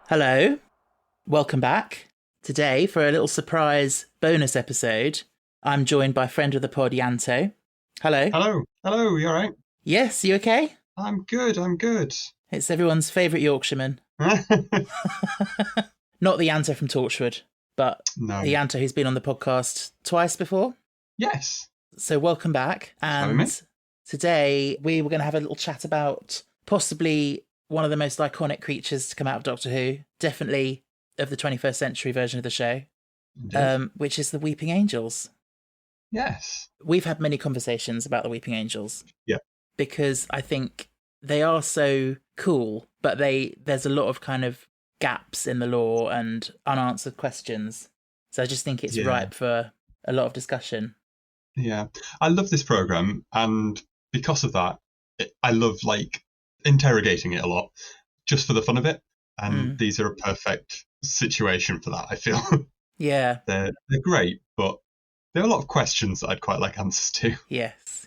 Hello, welcome back. Today, for a little surprise bonus episode, I'm joined by friend of the pod, Ianto. Hello. Hello, you all right? Yes, you okay? I'm good. It's everyone's favourite Yorkshireman. Not the Ianto from Torchwood, but No. the Ianto who's been on the podcast twice before. Yes. So welcome back. Having me. And today we were going to have a little chat about possibly one of the most iconic creatures to come out of Doctor Who, definitely of the 21st century version of the show, which is the Weeping Angels. Yes. We've had many conversations about the Weeping Angels. Yeah. Because I think they are so cool, but there's a lot of kind of gaps in the lore and unanswered questions. So I just think it's ripe for a lot of discussion. Yeah. I love this program, and because of that, I love interrogating it a lot, just for the fun of it. And these are a perfect situation for that, I feel. Yeah. They're great, but there are a lot of questions that I'd quite like answers to. Yes.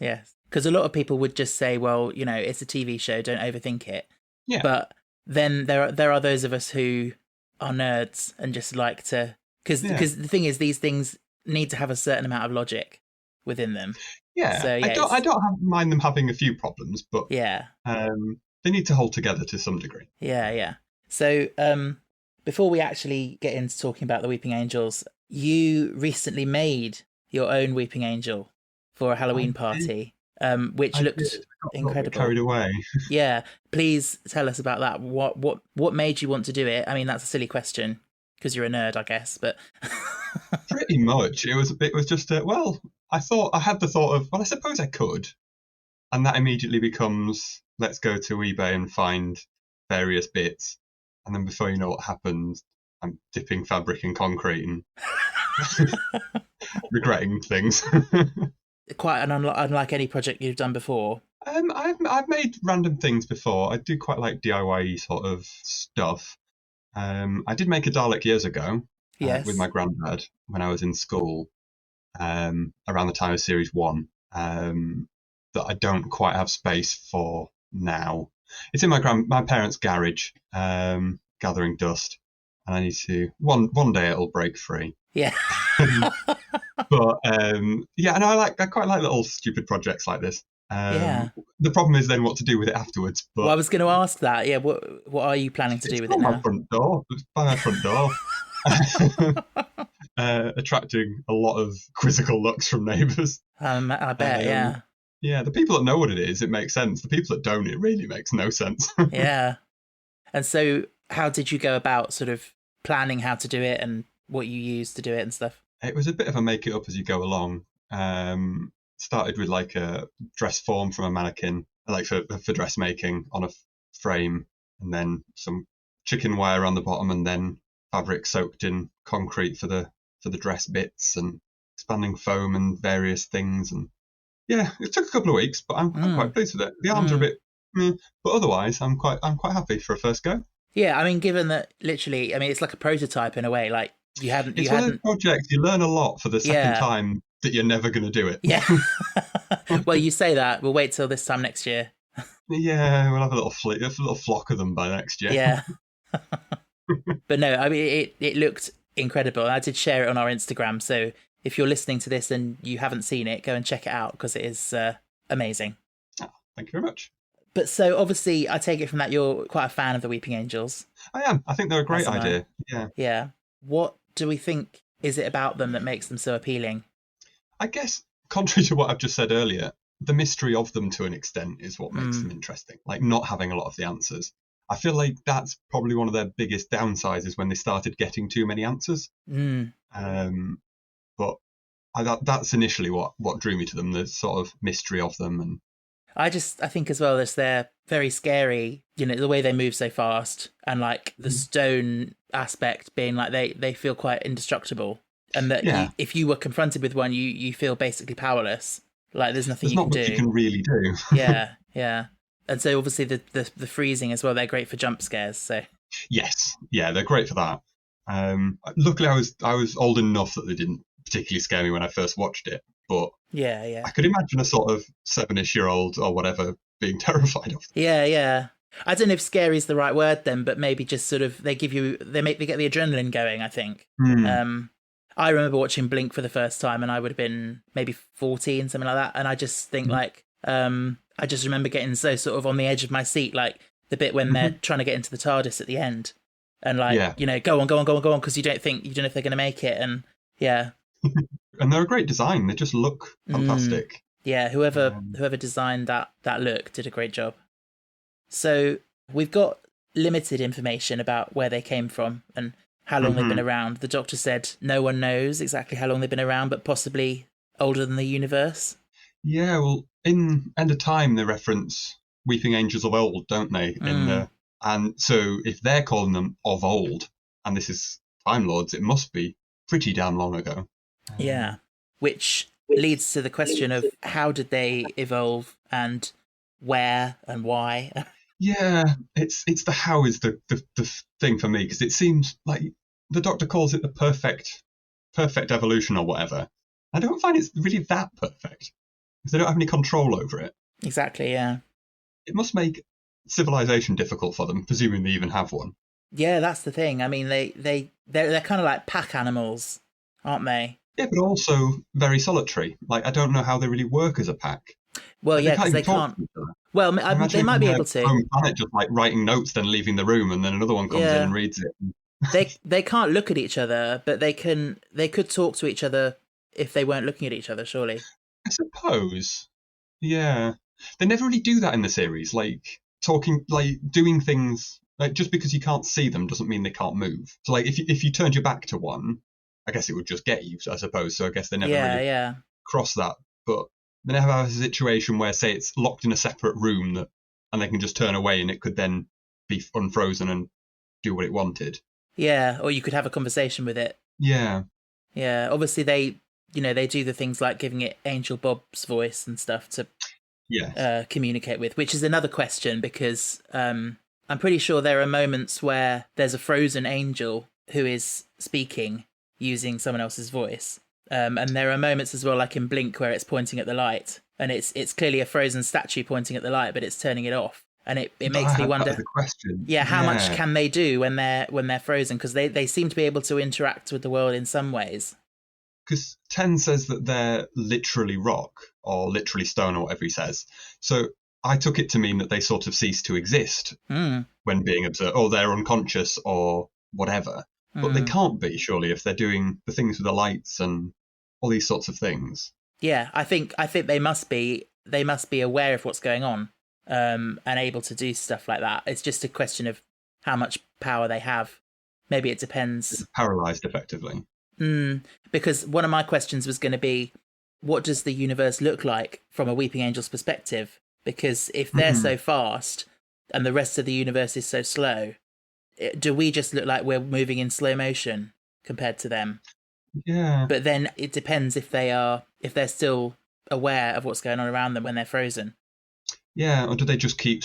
Because a lot of people would just say, well, you know, it's a TV show, don't overthink it. Yeah. But then there are those of us who are nerds and just like to... Because the thing is, these things need to have a certain amount of logic within them. Yeah. So, I don't mind them having a few problems, but yeah, they need to hold together to some degree. Yeah. So before we actually get into talking about the Weeping Angels, you recently made your own Weeping Angel for a Halloween party, which looked incredible. Carried away. Yeah, please tell us about that. What made you want to do it? I mean, that's a silly question because you're a nerd, I guess, but Pretty much. It was just I had the thought of, well, I suppose I could, and that immediately becomes, let's go to eBay and find various bits, and then before you know what happens, I'm dipping fabric in concrete and regretting things. Quite unlike any project you've done before. I've made random things before. I do quite like DIY sort of stuff. I did make a Dalek years ago. Yes. With my granddad when I was in school, around the time of Series 1, that I don't quite have space for now. It's in my parents' garage, gathering dust, and I need to... One day it'll break free. Yeah. But, I quite like little stupid projects like this. Yeah. The problem is then what to do with it afterwards. But well, I was going to ask that. Yeah, what are you planning to do with it now? My front door. It's by my front door. Attracting a lot of quizzical looks from neighbours. I bet, yeah. Yeah, the people that know what it is, it makes sense. The people that don't, it really makes no sense. Yeah. And so how did you go about sort of planning how to do it and what you used to do it and stuff? It was a bit of a make it up as you go along. Started with like a dress form from a mannequin, like for dressmaking on a frame, and then some chicken wire on the bottom, and then fabric soaked in concrete for the dress bits, and expanding foam and various things. And yeah, it took a couple of weeks, but I'm quite pleased with it. The arms are a bit but otherwise I'm quite happy for a first go. Yeah, I mean, given that literally, I mean, it's like a prototype in a way. Like It's one of those projects you learn a lot for the second time that you're never going to do it. Yeah. Well, you say that. We'll wait till this time next year. Yeah, we'll have a little flock of them by next year. Yeah. But no, I mean, it looked incredible. I did share it on our Instagram. So if you're listening to this and you haven't seen it, go and check it out because it is amazing. Oh, thank you very much. But so obviously, I take it from that you're quite a fan of the Weeping Angels. I am. I think they're a great idea. Yeah. Yeah. What do we think is it about them that makes them so appealing? I guess, contrary to what I've just said earlier, the mystery of them to an extent is what makes them interesting. Like not having a lot of the answers. I feel like that's probably one of their biggest downsides is when they started getting too many answers. But that's initially what drew me to them, the sort of mystery of them. And I think as well as they're very scary, you know, the way they move so fast and like the stone aspect being like they feel quite indestructible. And that if you were confronted with one, you feel basically powerless. Like there's nothing you can do. There's not much you can really do. Yeah. And so obviously the freezing as well, they're great for jump scares. So yes, yeah, they're great for that. Luckily, I was old enough that they didn't particularly scare me when I first watched it. But yeah, I could imagine a sort of 7-ish-year-old or whatever being terrified of them. Yeah. I don't know if scary is the right word then, but maybe just sort of they get the adrenaline going, I think. Mm. Um, I remember watching Blink for the first time and I would have been maybe 14, something like that. And I just think like, I just remember getting so sort of on the edge of my seat, like the bit when they're trying to get into the TARDIS at the end and like, Yeah. go on, go on, go on, go on. Cause you don't know if they're going to make it. And yeah. And they're a great design. They just look fantastic. Yeah. Whoever designed that look did a great job. So we've got limited information about where they came from and how long they've been around. The Doctor said no one knows exactly how long they've been around, but possibly older than the universe. Yeah, well, in End of Time, they reference Weeping Angels of Old, don't they? And so if they're calling them of old, and this is Time Lords, it must be pretty damn long ago. Yeah, which leads to the question of how did they evolve and where and why? Yeah, it's the how is the thing for me, because it seems like the Doctor calls it the perfect evolution or whatever. I don't find it's really that perfect, because they don't have any control over it. Exactly, yeah. It must make civilization difficult for them, presuming they even have one. Yeah, that's the thing. I mean, they're kind of like pack animals, aren't they? Yeah, but also very solitary. Like, I don't know how they really work as a pack. Well, like, yeah, because they can't. Well, they might be able to. Home planet, just like writing notes, then leaving the room, and then another one comes in and reads it. They can't look at each other, but they could talk to each other if they weren't looking at each other. Surely. I suppose. Yeah, they never really do that in the series. Like talking, like doing things. Like just because you can't see them doesn't mean they can't move. So like if you turned your back to one, I guess it would just get you. I suppose. So I guess they never really cross that. But they never have a situation where, say, it's locked in a separate room and they can just turn away and it could then be unfrozen and do what it wanted. Yeah, or you could have a conversation with it. Yeah. Yeah, obviously they do the things like giving it Angel Bob's voice and stuff to communicate with, which is another question because I'm pretty sure there are moments where there's a frozen angel who is speaking using someone else's voice. And there are moments as well, like in Blink, where it's pointing at the light, and it's clearly a frozen statue pointing at the light, but it's turning it off, and it makes me wonder. The question. Yeah, how much can they do when they're frozen? Because they seem to be able to interact with the world in some ways. Because Ten says that they're literally rock or literally stone or whatever he says. So I took it to mean that they sort of cease to exist when being observed, or they're unconscious or whatever. But they can't be, surely, if they're doing the things with the lights and all these sorts of things. Yeah, I think they must be aware of what's going on, and able to do stuff like that. It's just a question of how much power they have. Maybe it depends. It's paralyzed, effectively. Because one of my questions was going to be, what does the universe look like from a Weeping Angel's perspective? Because if they're so fast and the rest of the universe is so slow, do we just look like we're moving in slow motion compared to them? Yeah. But then it depends if they're still aware of what's going on around them when they're frozen. Yeah, or do they just keep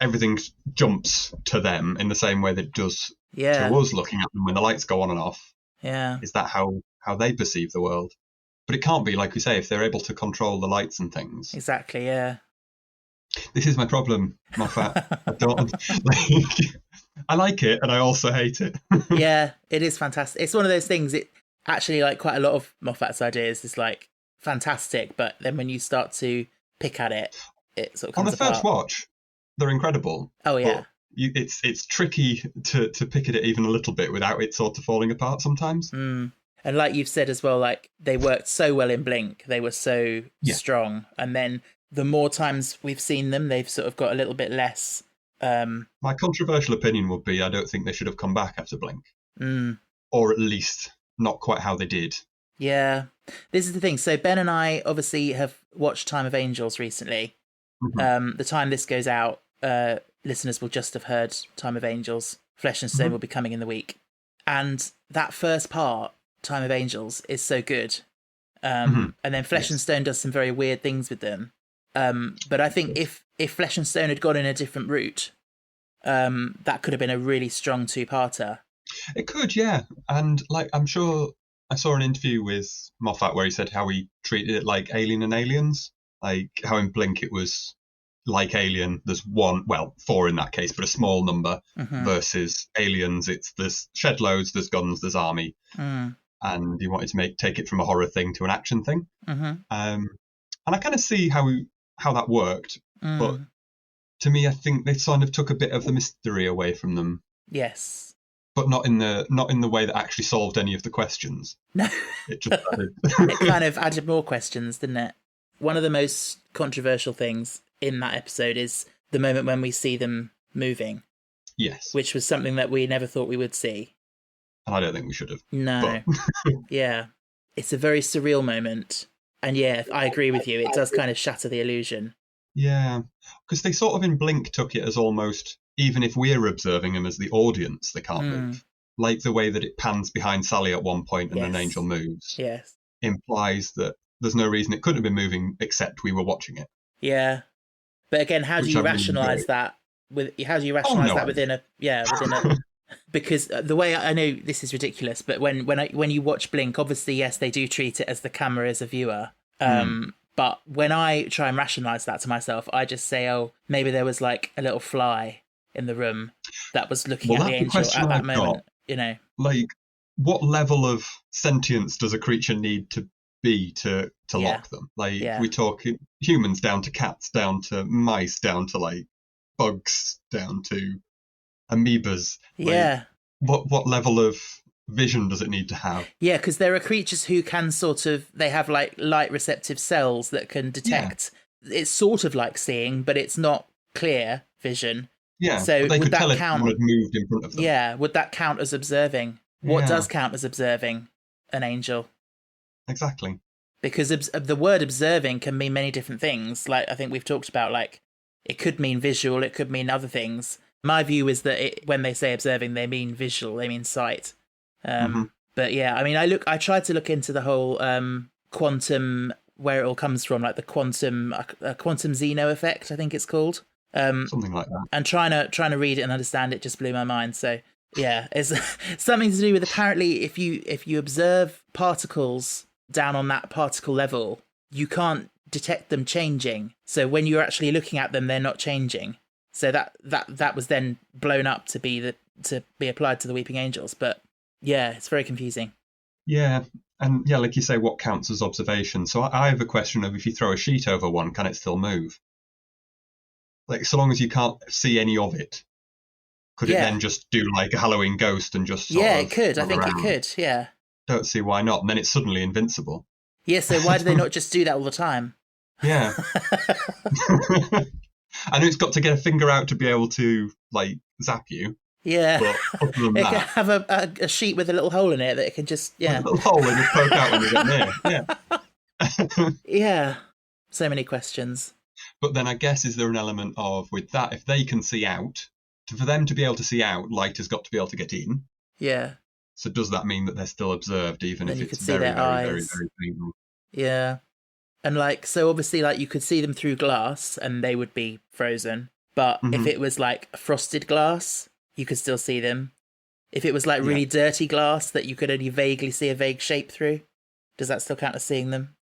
everything jumps to them in the same way that it does to us looking at them when the lights go on and off? Yeah. Is that how they perceive the world? But it can't be, like we say, if they're able to control the lights and things. Exactly, yeah. This is my problem, Moffat. I like it, and I also hate it. Yeah, it is fantastic. It's one of those things. It actually, like quite a lot of Moffat's ideas, is like fantastic, but then when you start to pick at it, it sort of comes apart. On the first watch, they're incredible. Oh yeah, it's tricky to pick at it even a little bit without it sort of falling apart sometimes. And like you've said as well, like they worked so well in Blink. They were so strong, and then the more times we've seen them, they've sort of got a little bit less. My controversial opinion would be I don't think they should have come back after Blink. Or at least not quite how they did. Yeah. This is the thing. So Ben and I obviously have watched Time of Angels recently. The time this goes out, listeners will just have heard Time of Angels. Flesh and Stone will be coming in the week. And that first part, Time of Angels, is so good. And then Flesh and Stone does some very weird things with them. But I think if Flesh and Stone had gone in a different route, that could have been a really strong two-parter. It could, yeah. And like I'm sure I saw an interview with Moffat where he said how he treated it like Alien and Aliens, like how in Blink it was like Alien, there's four in that case, but a small number, versus Aliens, there's shed loads, there's guns, there's army, and you wanted to take it from a horror thing to an action thing. And I kind of see how that worked, but to me, I think they sort of took a bit of the mystery away from them. Yes. But not in the way that actually solved any of the questions. No. It just added... It kind of added more questions, didn't it? One of the most controversial things in that episode is the moment when we see them moving. Yes. Which was something that we never thought we would see. And I don't think we should have. No. But... Yeah. It's a very surreal moment. And yeah, I agree with you. It does kind of shatter the illusion. Yeah. Because they sort of in Blink took it as almost, even if we're observing them as the audience, they can't move. Like the way that it pans behind Sally at one point and then Angel moves. Yes. Implies that there's no reason it couldn't have been moving except we were watching it. Yeah. But again, how do you rationalise that? Within a because the way I know this is ridiculous, but when you watch Blink, obviously yes, they do treat it as the camera as a viewer. But when I try and rationalise that to myself, I just say, oh, maybe there was like a little fly in the room that was looking at the angel at that moment. You know, like what level of sentience does a creature need to be to lock them? Like we talk humans down to cats, down to mice, down to like bugs, down to amoebas. Like, what level of vision does it need to have? Yeah, because there are creatures who can they have like light receptive cells that can detect. It's sort of like seeing, but it's not clear vision. Yeah, so they would could tell that if count? someone had moved in front of them. Yeah, would that count as observing? What does count as observing an angel? Exactly. Because the word observing can mean many different things. Like I think we've talked about, like it could mean visual, it could mean other things. My view is that when they say observing, they mean visual, they mean sight. But yeah, I mean, I tried to look into the whole quantum, where it all comes from, like the quantum Zeno effect, I think it's called. Something like that. And trying to read it and understand it just blew my mind. So yeah, it's something to do with, apparently if you observe particles down on that particle level, you can't detect them changing. So when you're actually looking at them, they're not changing. So that was then blown up to be applied to the Weeping Angels. But yeah, it's very confusing. Yeah. And yeah, like you say, what counts as observation? So I have a question of, if you throw a sheet over one, can it still move? Like, so long as you can't see any of it, could it then just do like a Halloween ghost and just sort of it could. I think around? It could, yeah. Don't see why not. And then it's suddenly invincible. Yeah, so why do they not just do that all the time? Yeah. I know it's got to get a finger out to be able to, like, zap you. Yeah. But other than it that, can have a sheet with a little hole in it that it can just, a little hole and just poke out when you get near. Yeah. Yeah. So many questions. But then I guess, is there an element of, with that, if they can see out, for them to be able to see out, light has got to be able to get in. Yeah. So does that mean that they're still observed, even then if you it's could see very, their very, eyes. very, very faintly? Yeah. And like, so obviously, like, you could see them through glass and they would be frozen. But if it was like frosted glass, you could still see them. If it was like really dirty glass that you could only vaguely see a vague shape through, does that still count as seeing them?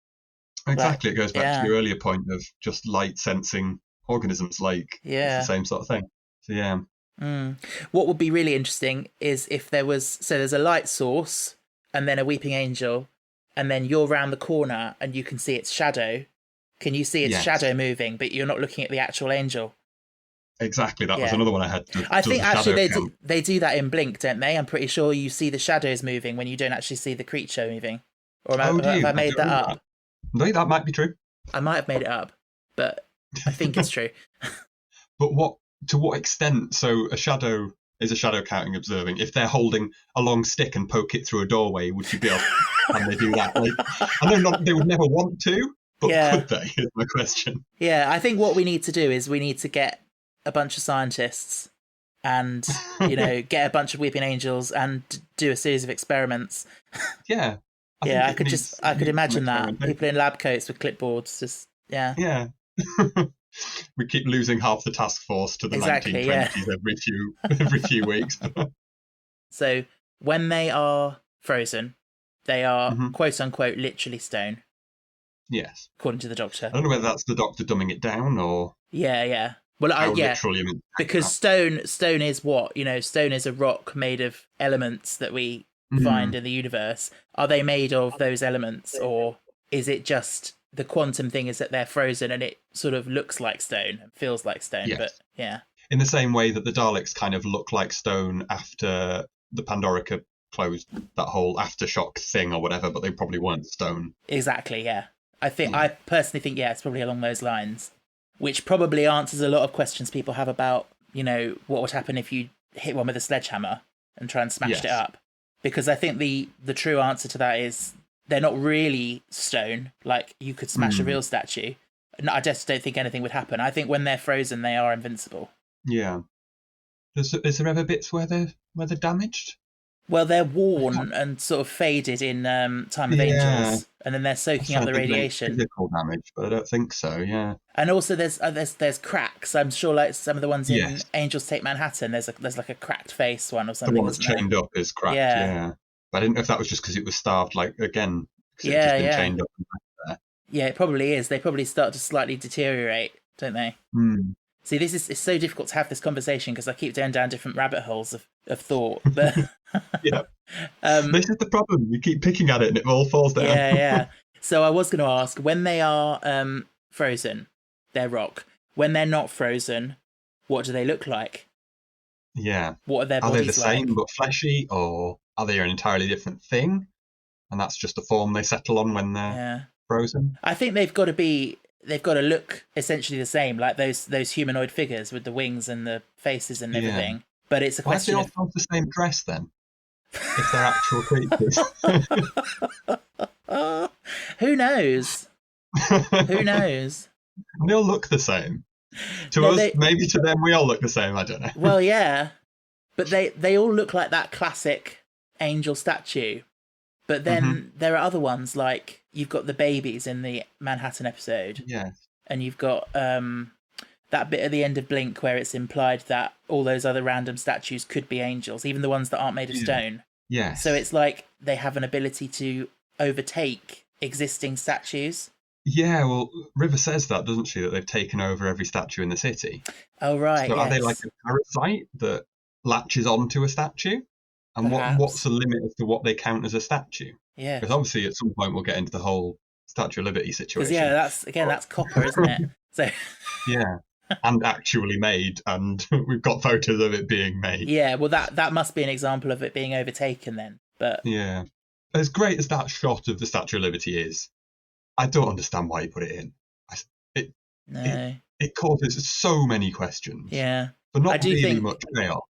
Exactly. It goes back to your earlier point of just light sensing organisms. Like, it's the same sort of thing. So yeah. What would be really interesting is if there's a light source and then a weeping angel, and then you're round the corner and you can see its shadow. Can you see its shadow moving, but you're not looking at the actual angel? Exactly. That was another one I had. I think actually they do that in Blink, don't they? I'm pretty sure you see the shadows moving when you don't actually see the creature moving. Or have I made that up? No, that might be true. I might have made it up, but I think it's true. But to what extent? So a shadow is a shadow counting observing. If they're holding a long stick and poke it through a doorway, would you be able? Can they do that? Like, I know they would never want to, but could they? Is my question. Yeah, I think what we need to do is we need to get a bunch of scientists and get a bunch of weeping angels and do a series of experiments. Yeah. I could imagine that. People in lab coats with clipboards, just Yeah. We keep losing half the task force to the 1920s every few weeks. So when they are frozen, they are quote unquote literally stone. Yes. according to the Doctor. I don't know whether that's the Doctor dumbing it down or Yeah. Well, how yeah, literal you meant because that. stone is what, stone is a rock made of elements that we find in the universe. Are they made of those elements, or is it just the quantum thing is that they're frozen and it sort of looks like stone and feels like stone? Yes. But yeah. In the same way that the Daleks kind of look like stone after the Pandorica closed that whole aftershock thing or whatever, but they probably weren't stone. Exactly, yeah. I personally think, yeah, it's probably along those lines, which probably answers a lot of questions people have about, what would happen if you hit one with a sledgehammer and try and smash it up. Because I think the true answer to that is they're not really stone. Like, you could smash a real statue. I just don't think anything would happen. I think when they're frozen, they are invincible. Yeah. Is there ever bits where they're damaged? Well, they're worn and sort of faded in Time of Angels, and then they're soaking up the radiation. Physical damage, but I don't think so. Yeah. And also, there's cracks. I'm sure, like some of the ones in Angels Take Manhattan, there's like a cracked face one or something. The one that's chained up is cracked. Yeah. But I didn't know if that was just because it was starved. Like again, because it's just been chained up. Yeah, it probably is. They probably start to slightly deteriorate, don't they? See, it's so difficult to have this conversation because I keep going down different rabbit holes of thought. But yeah, this is the problem. You keep picking at it and it all falls down. Yeah. So I was going to ask, when they are frozen, they're rock. When they're not frozen, what do they look like? Yeah. What are their bodies like? Are they the same but fleshy, or are they an entirely different thing? And that's just the form they settle on when they're frozen. I think they've got to look essentially the same, like those humanoid figures with the wings and the faces and everything. But it's a question. Why do they all have the same dress then? If they're actual creatures. Who knows? Who knows? They all look the same. To us, maybe to them, we all look the same. I don't know. Well, yeah, but they all look like that classic angel statue. But then there are other ones, like you've got the babies in the Manhattan episode. Yeah. And you've got that bit at the end of Blink where it's implied that all those other random statues could be angels, even the ones that aren't made of stone. Yeah. So it's like they have an ability to overtake existing statues. Yeah, well, River says that, doesn't she? That they've taken over every statue in the city. Oh, right. So are they like a parasite that latches onto a statue? And what's the limit as to what they count as a statue? Yeah. Because obviously at some point we'll get into the whole Statue of Liberty situation. Because that's copper, isn't it? So yeah. And actually made, and we've got photos of it being made. Yeah, well that must be an example of it being overtaken then. But yeah. As great as that shot of the Statue of Liberty is, I don't understand why you put it in. It causes so many questions. Yeah. But not really much chaos.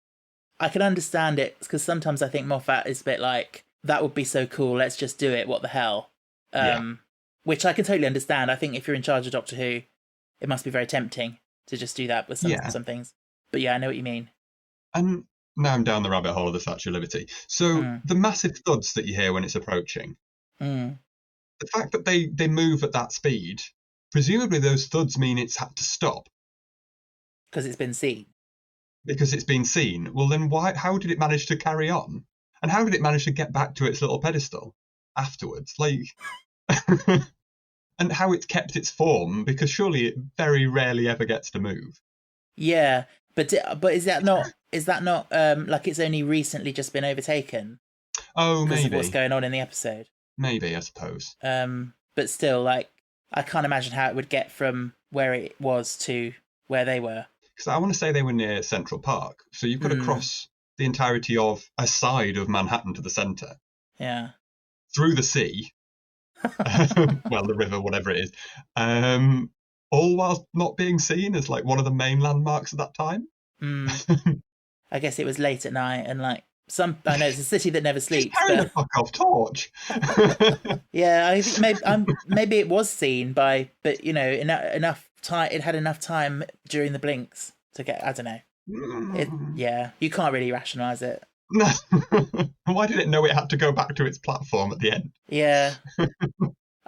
I can understand it, because sometimes I think Moffat is a bit like, that would be so cool, let's just do it, what the hell? Which I can totally understand. I think if you're in charge of Doctor Who, it must be very tempting to just do that with some things. But yeah, I know what you mean. And now I'm down the rabbit hole of the Statue of Liberty. So the massive thuds that you hear when it's approaching, the fact that they move at that speed, presumably those thuds mean it's had to stop. Because it's been seen. Because it's been seen. Well, then how did it manage to carry on? And how did it manage to get back to its little pedestal afterwards? Like, and how it's kept its form, because surely it very rarely ever gets to move. Yeah, but is that not like it's only recently just been overtaken? Oh, maybe. Because of what's going on in the episode. Maybe, I suppose. But still, like, I can't imagine how it would get from where it was to where they were. Because I want to say they were near Central Park, so you've got to cross the entirety of a side of Manhattan to the centre. Yeah. Through the sea. Well, the river, whatever it is. All whilst not being seen as like one of the main landmarks at that time. I guess it was late at night, and like I know it's a city that never sleeps. Carrying a fuck off torch. Yeah, I think maybe it was seen by, but enough time. It had enough time during the blinks to get. I don't know. You can't really rationalise it. No. Why did it know it had to go back to its platform at the end? Yeah.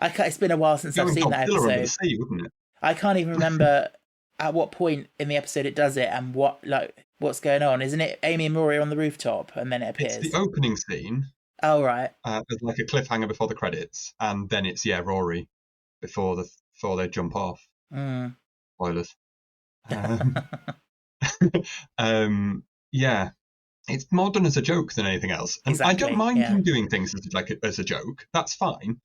It's been a while since I've seen that episode. Under the sea, wouldn't it? I can't even remember at what point in the episode it does it and what's going on. Isn't it Amy and Rory on the rooftop and then it appears? It's the opening scene. Oh, right. There's like a cliffhanger before the credits, and then it's Rory before they jump off. Mm. Spoilers. Yeah, it's more done as a joke than anything else, and I don't Exactly. mind Yeah. him doing things as a joke. That's fine.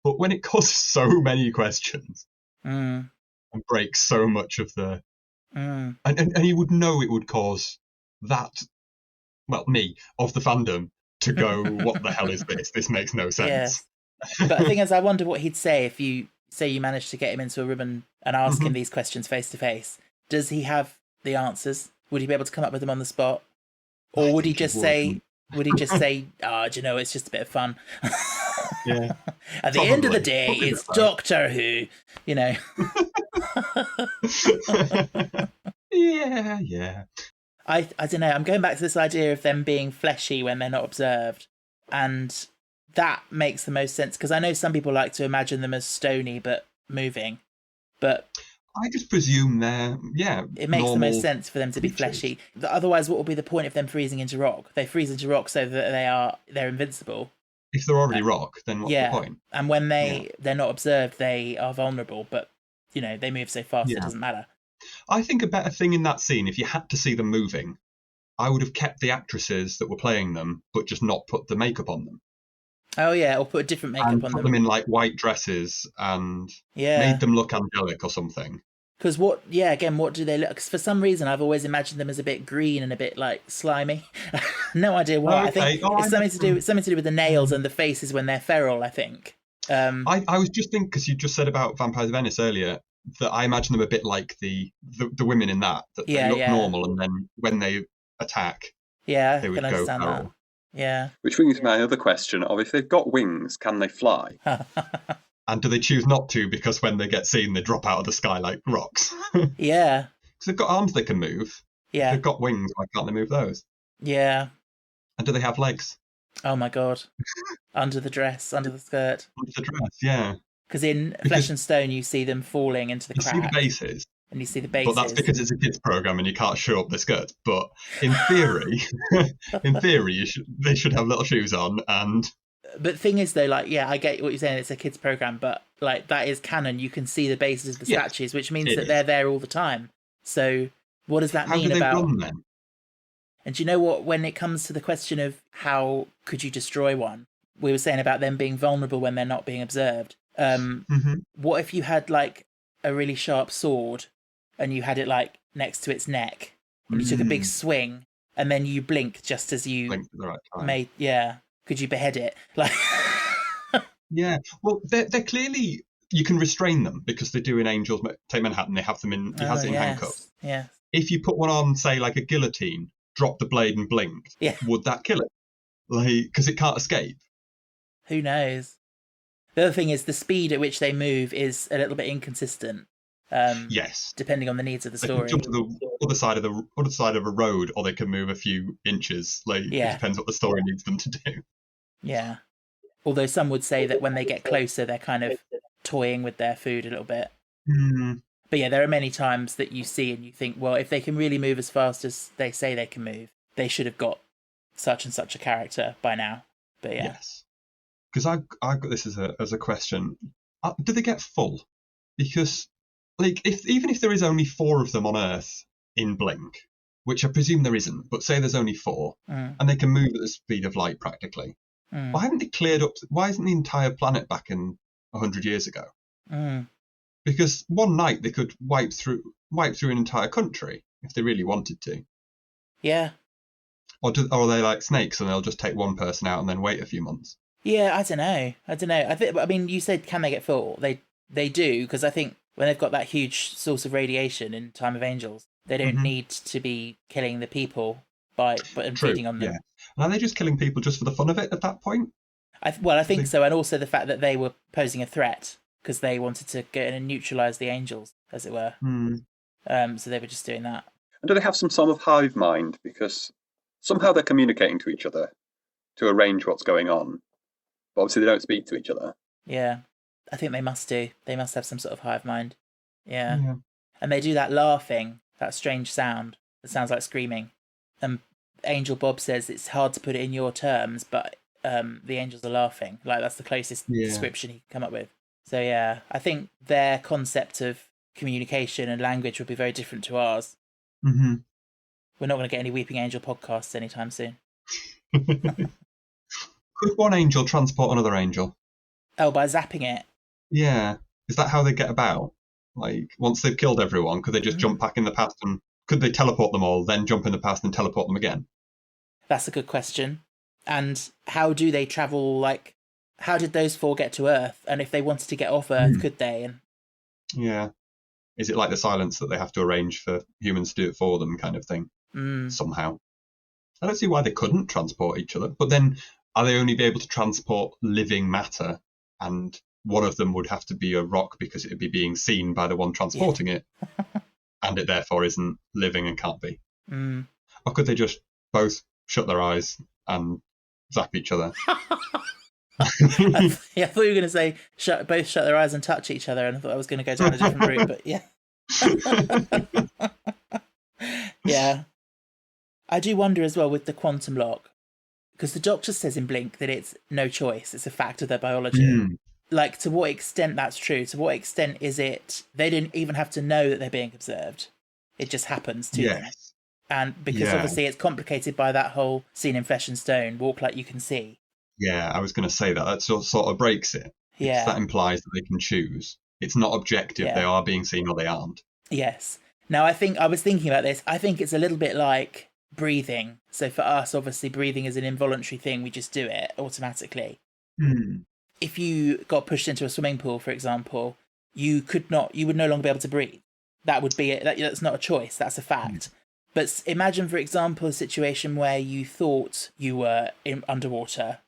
But when it causes so many questions Mm. and breaks so much of the, Mm. and he would know it would cause that, well, me of the fandom to go, what the hell is this? This makes no sense. Yes. But the thing is, I wonder what he'd say if you say you managed to get him into a room and ask him these questions face to face. Does he have the answers? Would he be able to come up with them on the spot? Or would he just say, oh, do you know, it's just a bit of fun? Yeah. At the end of the Probably. day, Probably it's Doctor Who, you know. Yeah. I don't know. I'm going back to this idea of them being fleshy when they're not observed. And that makes the most sense, because I know some people like to imagine them as stony but moving. But I just presume it makes the most normal sense for them to be creatures. fleshy. Otherwise, what will be the point of them freezing into rock? They freeze into rock so that they're invincible. If they're already rock, then what's the point? And when they're not observed, they are vulnerable. But they move so fast it doesn't matter. I think a better thing in that scene, if you had to see them moving, I would have kept the actresses that were playing them, but just not put the makeup on them. Oh yeah, or put a different makeup and on put them. them in like white dresses and made them look angelic or something. Because what do they look? Because for some reason I've always imagined them as a bit green and a bit like slimy. No idea why. Okay. I think it's something to do with the nails and the faces when they're feral, I think. I was just thinking, because you just said about Vampires of Venice earlier, that I imagine them a bit like the women in that they look normal, and then when they attack, they would go feral. That. Yeah. Which brings me to my other question of, if they've got wings, can they fly? And do they choose not to because when they get seen, they drop out of the sky like rocks? Yeah. Because they've got arms they can move. Yeah. If they've got wings, why can't they move those? Yeah. And do they have legs? Oh my god. Under the dress, under the skirt. Under the dress, yeah. Because in Flesh and Stone, you see them falling into the crack. You see the bases. And you see the bases. But that's because it's a kids program and you can't show up the skirt. But in theory, they should have little shoes on. And but the thing is, though, like, yeah, I get what you're saying. It's a kids program, but like that is canon. You can see the bases of the statues, which means that they're there all the time. So what does that mean about? How do they run then? And do you know what? When it comes to the question of how could you destroy one, we were saying about them being vulnerable when they're not being observed. What if you had like a really sharp sword and you had it like next to its neck and you took a big swing and then you blinked just as you blinked at the right time. Could you behead it? Like yeah, well, they're clearly, you can restrain them because they do in Angels Take Manhattan. They have them in handcuffs. Yeah. If you put one on, say, like a guillotine, drop the blade and blink, would that kill it? Like, because it can't escape. Who knows? The other thing is the speed at which they move is a little bit inconsistent. Yes. Depending on the needs of the story. They can jump to the other side of a road, or they can move a few inches. Like, it depends what the story needs them to do. Yeah. Although some would say that when they get closer, they're kind of toying with their food a little bit. But yeah, there are many times that you see and you think, well, if they can really move as fast as they say they can move, they should have got such and such a character by now. But yeah. Yes. Because I've got this as a question. Do they get full? Because, like, even if there is only 4 of them on Earth in Blink, which I presume there isn't, but say there's only 4, and they can move at the speed of light practically, why haven't they cleared up? Why isn't the entire planet back in 100 years ago? Because one night they could wipe through an entire country if they really wanted to. Yeah. Or are they like snakes and they'll just take one person out and then wait a few months? Yeah, I don't know. I mean, you said, can they get full? They do, because I think when they've got that huge source of radiation in Time of Angels, they don't need to be killing the people and feeding on them. Yeah. And are they just killing people just for the fun of it at that point? I think so, and also the fact that they were posing a threat because they wanted to go in and neutralise the angels, as it were. So they were just doing that. And do they have some sort of hive mind? Because somehow they're communicating to each other to arrange what's going on. But obviously they don't speak to each other. Yeah. I think they must do. They must have some sort of hive mind. Yeah. And they do that laughing, that strange sound that sounds like screaming. And Angel Bob says it's hard to put it in your terms, but the angels are laughing. Like, that's the closest description he can come up with. So yeah, I think their concept of communication and language would be very different to ours. Mm-hmm. We're not going to get any Weeping Angel podcasts anytime soon. Could one angel transport another angel? Oh, by zapping it? Yeah. Is that how they get about? Like, once they've killed everyone, could they just jump back in the past and could they teleport them all, then jump in the past and teleport them again? That's a good question. And how do they travel, like, how did those 4 get to Earth? And if they wanted to get off Earth, could they? And yeah. Is it like the silence that they have to arrange for humans to do it for them kind of thing? Somehow. I don't see why they couldn't transport each other. But then, are they only be able to transport living matter? And one of them would have to be a rock because it would be being seen by the one transporting it. And it therefore isn't living and can't be. Or could they just both shut their eyes and zap each other? I thought you were going to say both shut their eyes and touch each other, and I thought I was going to go down a different route, but yeah. Yeah. I do wonder as well with the quantum lock, because the Doctor says in Blink that it's no choice, it's a fact of their biology. Like, to what extent that's true? To what extent is it they didn't even have to know that they're being observed? It just happens to them. And because obviously it's complicated by that whole scene in Flesh and Stone, walk like you can see. Yeah, I was going to say that. That sort of breaks it. Yeah. That implies that they can choose. It's not objective. Yeah. They are being seen or they aren't. Yes. Now, I was thinking about this. I think it's a little bit like breathing. So for us, obviously, breathing is an involuntary thing. We just do it automatically. If you got pushed into a swimming pool, for example, you would no longer be able to breathe. That would be it. That's not a choice. That's a fact. But imagine, for example, a situation where you thought you were underwater.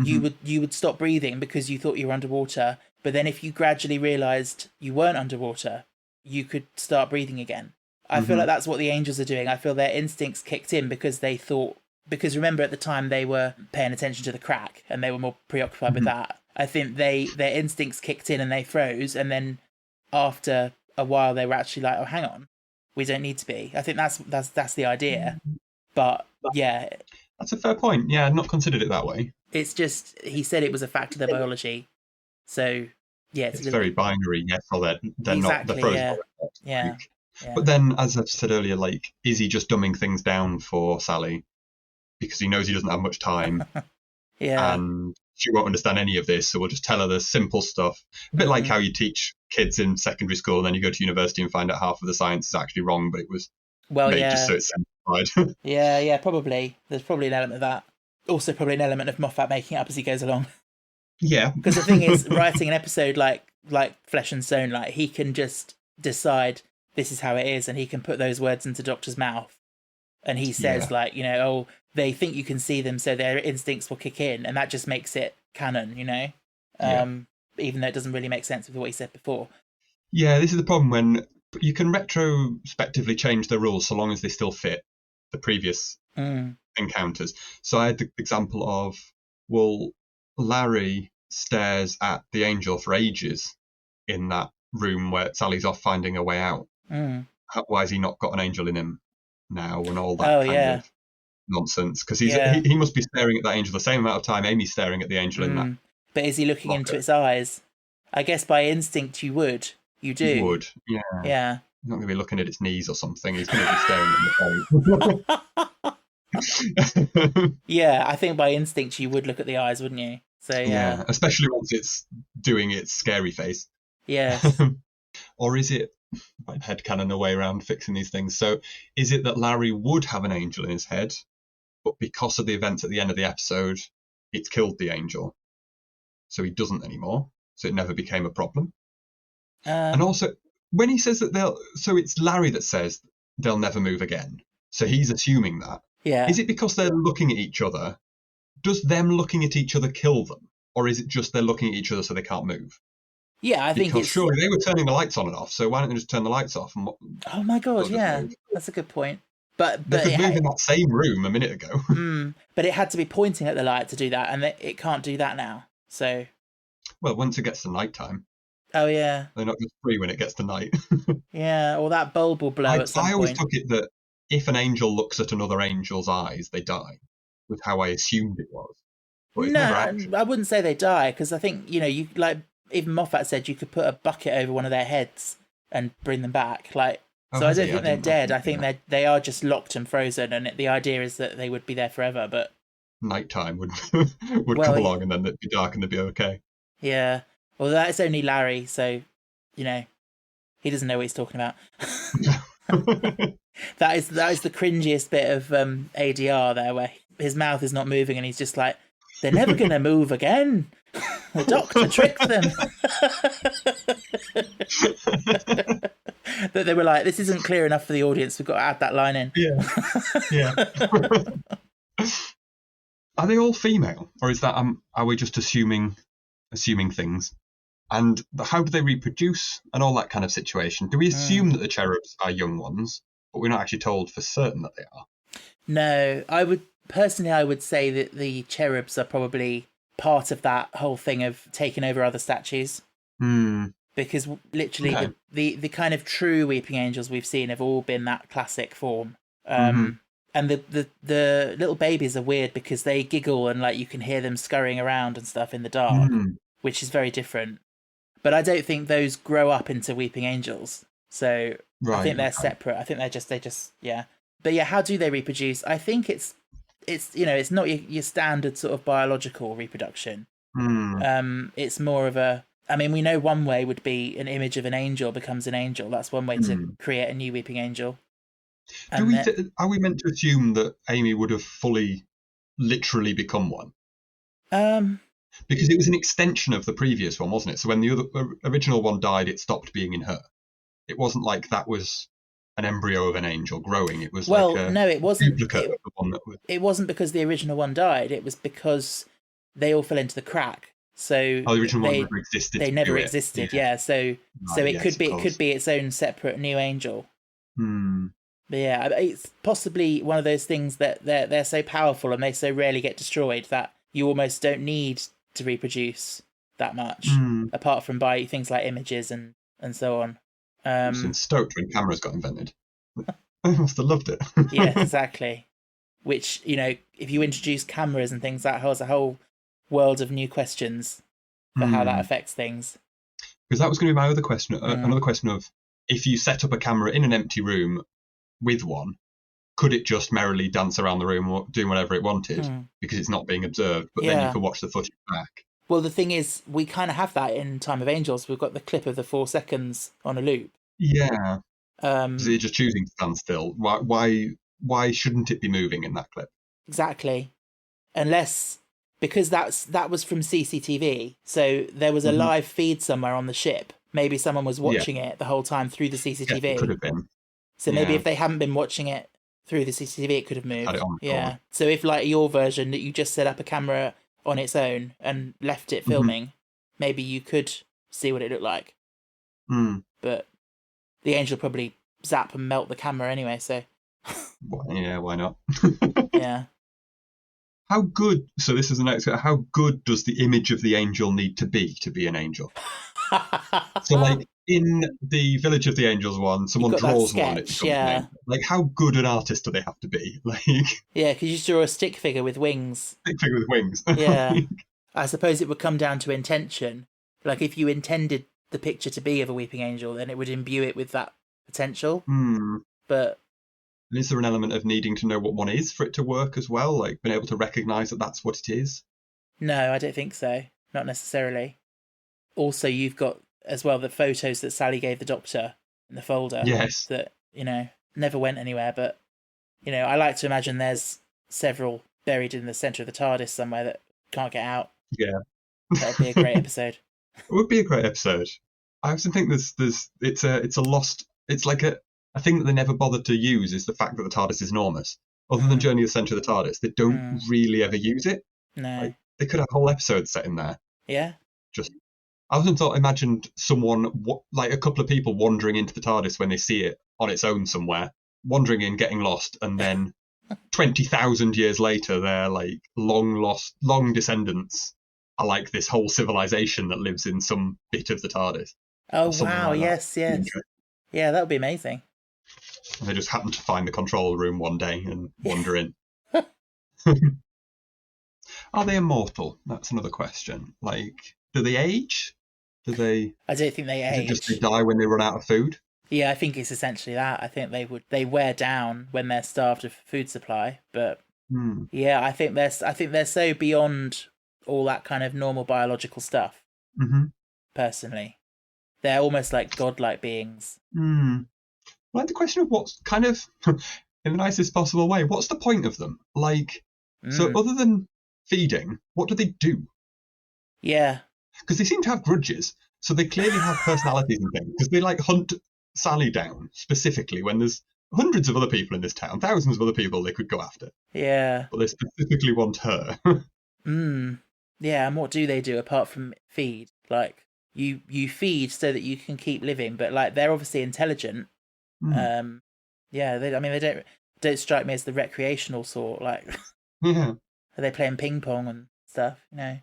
You would stop breathing because you thought you were underwater. But then if you gradually realised you weren't underwater, you could start breathing again. I feel like that's what the angels are doing. I feel their instincts kicked in because because remember at the time they were paying attention to the crack and they were more preoccupied with that. I think their instincts kicked in and they froze. And then after a while they were actually like, oh, hang on, we don't need to be. I think that's the idea. But yeah. That's a fair point. Yeah, I'd not considered it that way. It's just, he said it was a fact of their biology. So, yeah. It's very binary, yes, or they're not. They're frozen. Yeah. But then, as I've said earlier, like, is he just dumbing things down for Sally because he knows he doesn't have much time? And she won't understand any of this, so we'll just tell her the simple stuff. A bit like how you teach kids in secondary school and then you go to university and find out half of the science is actually wrong, but it was made just so it's simplified. Yeah, probably. There's probably an element of that. Also probably an element of Moffat making it up as he goes along. Yeah. Because the thing is, writing an episode like Flesh and Stone, like, he can just decide this is how it is, and he can put those words into Doctor's mouth. And he says, like, you know, oh, they think you can see them, so their instincts will kick in, and that just makes it canon, you know? Even though it doesn't really make sense with what he said before. Yeah, this is the problem when you can retrospectively change the rules so long as they still fit the previous encounters. So I had the example of, well, Larry stares at the angel for ages in that room where Sally's off finding a way out. Why has he not got an angel in him now and all that kind of nonsense? Because he must be staring at that angel the same amount of time Amy's staring at the angel in that. But is he looking into its eyes? I guess by instinct you would. You do. You would, yeah. Yeah. He's not going to be looking at its knees or something. He's going to be staring at the face. Yeah, I think by instinct you would look at the eyes, wouldn't you? So yeah, especially once it's doing its scary face. Yes. Or is it, my headcanon away around fixing these things, so is it that Larry would have an angel in his head, but because of the events at the end of the episode, it's killed the angel, so he doesn't anymore, so it never became a problem? And also, when he says that so it's Larry that says they'll never move again, so he's assuming that. Yeah. Is it because they're looking at each other? Does them looking at each other kill them? Or is it just they're looking at each other so they can't move? Yeah, I think because surely they were turning the lights on and off, so why don't they just turn the lights off? Oh my god, yeah. That's a good point. But they could move in that same room a minute ago. But it had to be pointing at the light to do that, and it can't do that now. So. Well, once it gets to night time. Oh yeah. They're not just free when it gets to night. Yeah, or that bulb will blow at some point. I always took it that if an angel looks at another angel's eyes, they die. Was how I assumed it was. But no, I wouldn't say they die, because I think, you know, you like even Moffat said you could put a bucket over one of their heads and bring them back. Like, Oh, so I has don't he? think they're dead. I think yeah. they are just locked and frozen, and the idea is that they would be there forever. But Nighttime would well, come along and then it'd be dark and they'd be okay. yeah. Well, that's only Larry, so you know he doesn't know what he's talking about. That is the cringiest bit of ADR there, where his mouth is not moving and he's just like, "They're never gonna move again. The Doctor tricked them." That they were like, "This isn't clear enough for the audience. We've got to add that line in." Yeah. Are they all female, or is that are we just assuming things? And how do they reproduce and all that kind of situation? Do we assume that the cherubs are young ones, but we're not actually told for certain that they are? No, I would say that the cherubs are probably part of that whole thing of taking over other statues. Because literally the kind of true weeping angels we've seen have all been that classic form. And the little babies are weird because they giggle and like you can hear them scurrying around and stuff in the dark, which is very different. But I don't think those grow up into weeping angels. So I think they're separate. I think they just yeah. But yeah, how do they reproduce? I think it's it's not your standard sort of biological reproduction. It's more of a, I mean, we know one way would be an image of an angel becomes an angel. That's one way to create a new weeping angel. Are we meant to assume that Amy would have fully, literally become one? Because it was an extension of the previous one, wasn't it? So when the original one died, it stopped being in her. It wasn't like that was an embryo of an angel growing. It was no, it wasn't. Duplicate of the one that was. It wasn't because the original one died. It was because they all fell into the crack. So the original one never existed. They never existed. Yeah. So it could be its own separate new angel. But yeah, it's possibly one of those things that they're so powerful and they so rarely get destroyed that you almost don't need to reproduce that much, apart from by things like images and so on. I was in stoked when cameras got invented. I must have loved it. Yeah, exactly. Which, if you introduce cameras and things, that has a whole world of new questions for how that affects things. Because that was going to be my other question. Another question of, if you set up a camera in an empty room with one, could it just merrily dance around the room doing whatever it wanted because it's not being observed, but then you can watch the footage back? Well, the thing is, we kind of have that in Time of Angels. We've got the clip of the 4 seconds on a loop. Yeah. So you're just choosing to stand still. Why shouldn't it be moving in that clip? Exactly. Because that was from CCTV. So there was a live feed somewhere on the ship. Maybe someone was watching it the whole time through the CCTV. Yeah, it could have been. So maybe if they hadn't been watching it through the CCTV, it could have moved. Yeah. So if, like your version, that you just set up a camera on its own and left it filming, maybe you could see what it looked like. But the angel probably zap and melt the camera anyway, so... Yeah, why not? Yeah. How good... So this is the next... How good does the image of the angel need to be an angel? So, like, in the Village of the Angels one, someone draws one. Like, how good an artist do they have to be? Like, yeah, because you draw a stick figure with wings. Stick figure with wings. Yeah. I suppose it would come down to intention. Like, if you intended the picture to be of a weeping angel, then it would imbue it with that potential. But... And is there an element of needing to know what one is for it to work as well? Like, being able to recognise that that's what it is? No, I don't think so. Not necessarily. Also, you've got as well the photos that Sally gave the Doctor in the folder. Yes. That, never went anywhere. But, I like to imagine there's several buried in the centre of the TARDIS somewhere that can't get out. Yeah. That would be a great episode. It would be a great episode. I also think it's a lost... It's like a thing that they never bothered to use is the fact that the TARDIS is enormous. Other than Journey to the Centre of the TARDIS, they don't really ever use it. No. Like, they could have a whole episode set in there. Yeah. I often imagined someone, like a couple of people wandering into the TARDIS when they see it on its own somewhere, wandering in, getting lost, and then 20,000 years later, their like long descendants are like this whole civilization that lives in some bit of the TARDIS. Oh, wow, like yes. Yeah, that would be amazing. And they just happen to find the control room one day and wander in. Are they immortal? That's another question. Like, do they age? Do they? I don't think they Is it just they age. die when they run out of food? Yeah, I think it's essentially that. I think they wear down when they're starved of food supply. But Hmm. yeah, I think they're so beyond all that kind of normal biological stuff. Mm-hmm. Personally, they're almost like godlike beings. Hmm. Like the question of what's kind of, in the nicest possible way, what's the point of them? Like, so Mm. other than feeding, what do they do? Yeah. Because they seem to have grudges, so they clearly have personalities and things. Because they like hunt Sally down specifically when there's hundreds of other people in this town, thousands of other people they could go after, Yeah. but they specifically want her. Mm. Yeah, and what do they do apart from feed? Like you feed so that you can keep living, but like they're obviously intelligent. Hmm. Yeah, I mean they don't strike me as the recreational sort. Like Yeah, are they playing ping pong and stuff, yeah,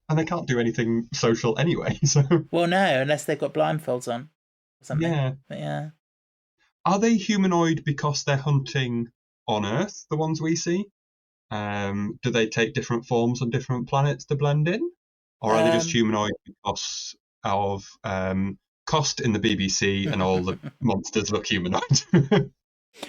and they can't do anything social anyway. So Well, no, unless they've got blindfolds on or something. yeah, But yeah. are they humanoid because they're hunting on Earth? The ones we see. Do they take different forms on different planets to blend in? Or are they just Um humanoid because of cost in the BBC and all the monsters look humanoid?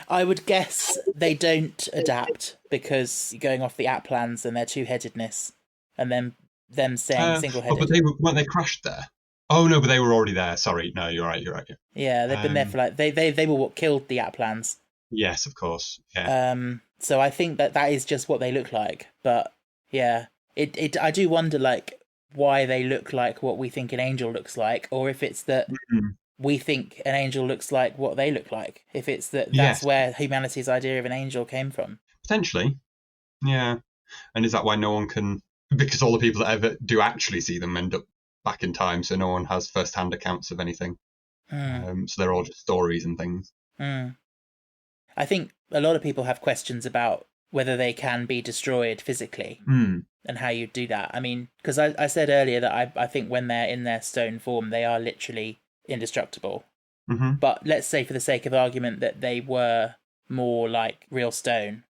I would guess they don't adapt because going off the Applans and their two-headedness, and then them staying But single-headed. weren't they crashed there? Oh no, but they were already there. Sorry, no, you're right. You're right. Yeah. Yeah, they've been there for like they were what killed the Applans. Yes, of course. Yeah. So I think that is just what they look like. But yeah, it I do wonder like why they look like what we think an angel looks like, or if it's that Mhm. we think an angel looks like what they look like. If it's that's Yes, where humanity's idea of an angel came from. potentially. Yeah. And is that why no one can? Because all the people that ever do actually see them end up back in time, so no one has first-hand accounts of anything. Hmm. So they're all just stories and things. Hmm. I think a lot of people have questions about whether they can be destroyed physically Mm. and how you do that. I mean, because I said earlier that I think when they're in their stone form, they are literally indestructible. Mm-hmm. But let's say, for the sake of argument, that they were more like real stone,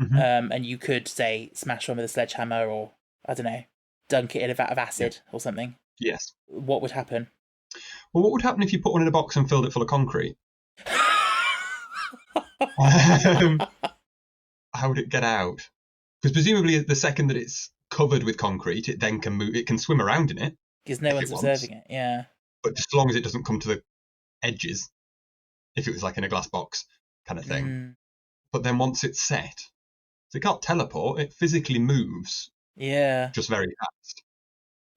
Mm-hmm. and you could say smash one with a sledgehammer, or I don't know, dunk it in a vat of acid or something. Yes. What would happen? Well, what would happen if you put one in a box and filled it full of concrete? How would it get out? Because presumably, the second that it's covered with concrete, it then can move. It can swim around in it Because no if one's it wants, observing it. Yeah. but just as long as it doesn't come to the edges. If it was like in a glass box kind of thing. Mm. But then once it's set, so it can't teleport. It physically moves Yeah. just very fast.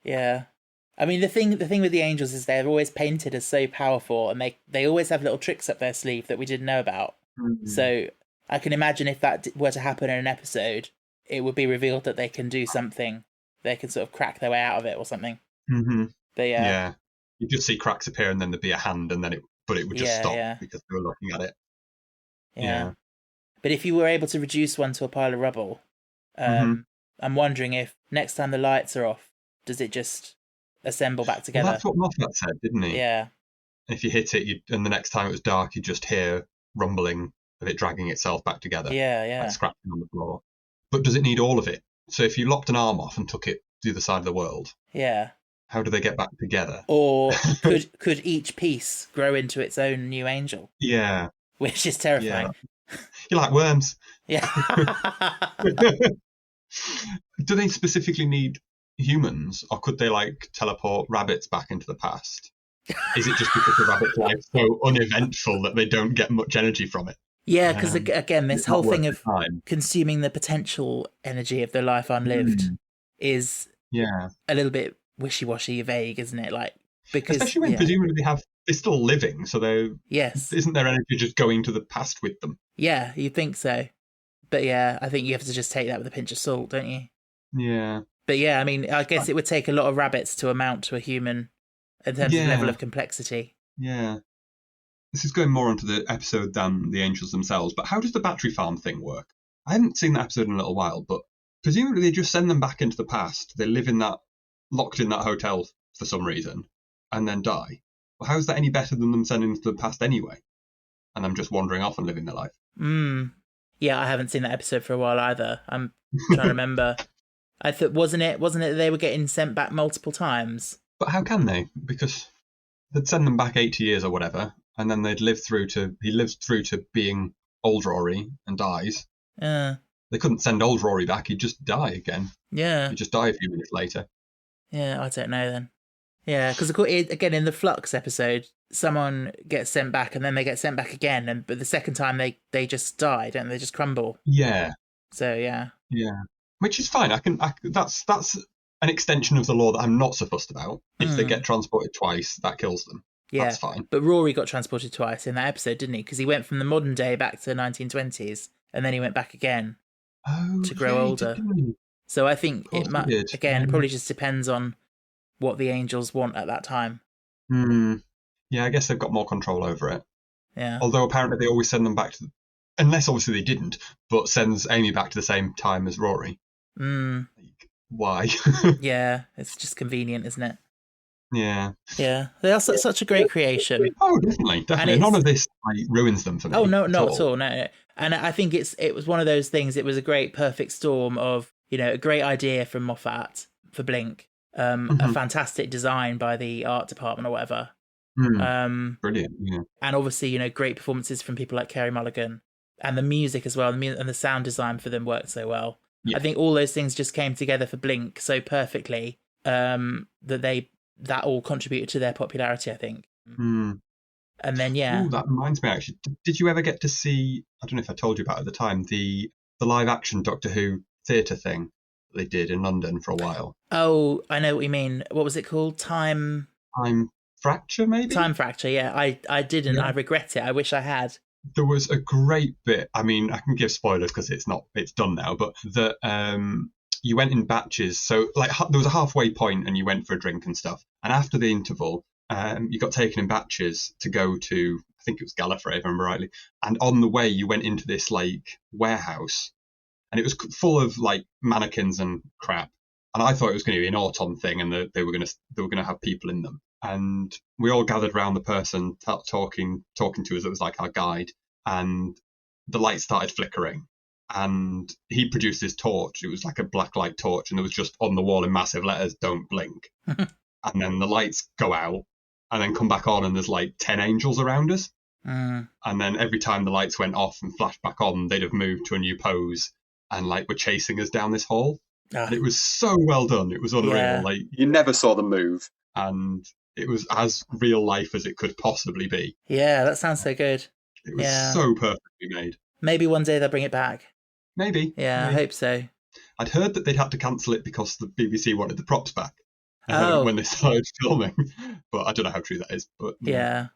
Yeah. I mean, the thing with the angels is they're always painted as so powerful, and they always have little tricks up their sleeve that we didn't know about. Mm. So I can imagine if that were to happen in an episode, it would be revealed that they can do something. They can sort of crack their way out of it or something. Mm-hmm. But Yeah. You just see cracks appear, and then there'd be a hand, and then it would just stop yeah. because they were looking at it. Yeah. But if you were able to reduce one to a pile of rubble, I'm wondering if next time the lights are off, does it just assemble back together? Well, that's what Moffat said, didn't he? Yeah. If you hit it, and the next time it was dark, you'd just hear rumbling of it dragging itself back together. Yeah. Like scratching on the floor. But does it need all of it? So if you lopped an arm off and took it to the other side of the world, Yeah. how do they get back together? Or could each piece grow into its own new angel? Yeah. Which is terrifying. You like worms. Yeah. Do they specifically need humans, or could they like teleport rabbits back into the past? Is it just because the rabbit's life so uneventful that they don't get much energy from it? Yeah, because again, this whole thing of time. consuming the potential energy of the life unlived is a little bit wishy-washy, vague, isn't it? Like, because especially when presumably they're still living, so isn't their energy just going to the past with them? Yeah, you'd think so. But yeah, I think you have to just take that with a pinch of salt, don't you? Yeah. But yeah, I mean, I guess it would take a lot of rabbits to amount to a human in terms of level of complexity. Yeah. This is going more onto the episode than the angels themselves, but how does the battery farm thing work? I haven't seen that episode in a little while, but presumably they just send them back into the past. They live locked in that hotel for some reason, and then die. Well, how is that any better than them sending them to the past anyway? And them just wandering off and living their life. Yeah, I haven't seen that episode for a while either. I'm trying to remember. I thought wasn't it that they were getting sent back multiple times? But how can they? Because they'd send them back 80 years or whatever, and then they'd live through to... He lives through to being old Rory and dies. They couldn't send old Rory back, he'd just die again. Yeah. He'd just die a few minutes later. Yeah, I don't know then. Yeah, because again, in the Flux episode, someone gets sent back and then they get sent back again, but the second time they just die, don't they? They just crumble. Yeah. So, yeah. Yeah. Which is fine. That's an extension of the law that I'm not so fussed about. If they get transported twice, that kills them. Yeah, that's fine. But Rory got transported twice in that episode, didn't he? Because he went from the modern day back to the 1920s, and then he went back again to grow older. So I think it might, again, it probably just depends on what the angels want at that time. Yeah, I guess they've got more control over it. Yeah. Although apparently they always send them back to... Unless obviously they didn't, but sends Amy back to the same time as Rory. Like, why? Yeah, it's just convenient, isn't it? Yeah. Yeah, they are such a great creation. Oh, definitely. None of this ruins them for me. Oh, no, not at all. No. And I think it was one of those things, it was a great perfect storm of, a great idea from Moffat for Blink, a fantastic design by the art department or whatever. Brilliant, yeah. And obviously, great performances from people like Carey Mulligan, and the music as well, and the sound design for them worked so well. Yeah. I think all those things just came together for Blink so perfectly that all contributed to their popularity, I think. And then, yeah. Ooh, that reminds me, actually. Did you ever get to see, I don't know if I told you about it at the time, the live-action Doctor Who theatre thing that they did in London for a while? Oh, I know what you mean. What was it called? Time Fracture, maybe? Time Fracture, yeah. I didn't. Yeah. I regret it. I wish I had. There was a great bit. I mean, I can give spoilers because it's done now, but that you went in batches. So, like, there was a halfway point and you went for a drink and stuff. And after the interval, you got taken in batches to go to, I think it was Gallifrey, if I remember rightly. And on the way, you went into this, like, warehouse. And it was full of, like, mannequins and crap. And I thought it was going to be an autumn thing and they were going to have people in them. And we all gathered around the person talking to us. It was like our guide, and the light started flickering. And he produced his torch. It was like a black light torch, and there was just on the wall in massive letters, "Don't blink." And then the lights go out, and then come back on, and there's like 10 angels around us. And then every time the lights went off and flashed back on, they'd have moved to a new pose, and like were chasing us down this hall. And it was so well done. It was unreal. Yeah. Like, you never saw them move, and it was as real life as it could possibly be. Yeah, that sounds so good. It was so perfectly made. Maybe one day they'll bring it back. Maybe. Yeah, maybe. I hope so. I'd heard that thid had to cancel it because the BBC wanted the props back when they started filming. But I don't know how true that is. But yeah.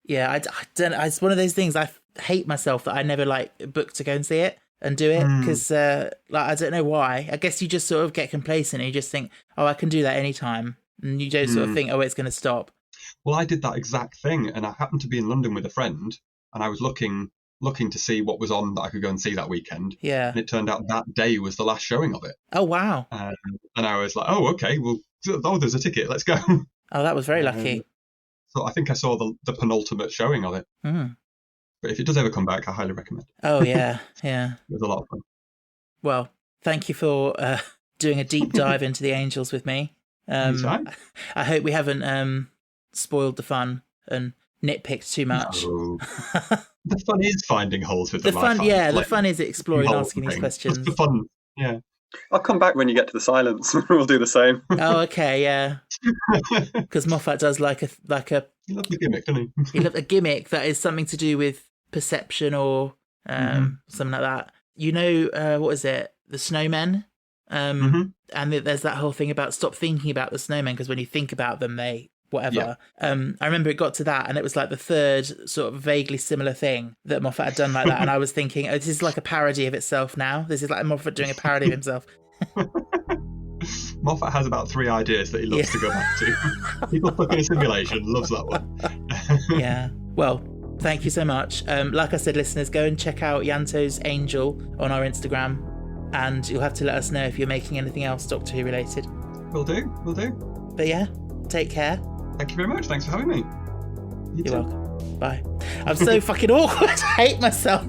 I don't. It's one of those things. I hate myself that I never booked to go and see it and do it because I don't know why. I guess you just sort of get complacent and you just think, oh, I can do that anytime. And you don't sort of think, oh, it's going to stop. Well, I did that exact thing, and I happened to be in London with a friend, and I was looking to see what was on that I could go and see that weekend. Yeah. And it turned out that day was the last showing of it. Oh, wow. And I was like, oh, okay, well, there's a ticket, let's go. Oh, that was very lucky. So I think I saw the penultimate showing of it. But if it does ever come back, I highly recommend it. Oh, yeah, yeah. It was a lot of fun. Well, thank you for doing a deep dive into the angels with me. I hope we haven't spoiled the fun and nitpicked too much. No. The fun is finding holes with the fun. Yeah, the fun is exploring and asking these questions. That's the fun. Yeah. I'll come back when you get to the silence. We'll do the same. Oh, okay, yeah. Because Moffat does like a. He loves the gimmick, doesn't he? He loves a gimmick that is something to do with perception or something like that. What is it? The snowmen. And there's that whole thing about stop thinking about the snowmen because when you think about them, they whatever. Yeah. I remember it got to that, and it was like the third sort of vaguely similar thing that Moffat had done like that, and I was thinking, oh, this is like a parody of itself now. This is like Moffat doing a parody of himself. Moffat has about 3 ideas that he loves to go back to. People stuck in a simulation, loves that one. Yeah. Well, thank you so much. Like I said, listeners, go and check out Ianto's Angel on our Instagram. And you'll have to let us know if you're making anything else Doctor Who related. Will do. But yeah, take care. Thank you very much. Thanks for having me. You're welcome. Bye. I'm so fucking awkward. I hate myself.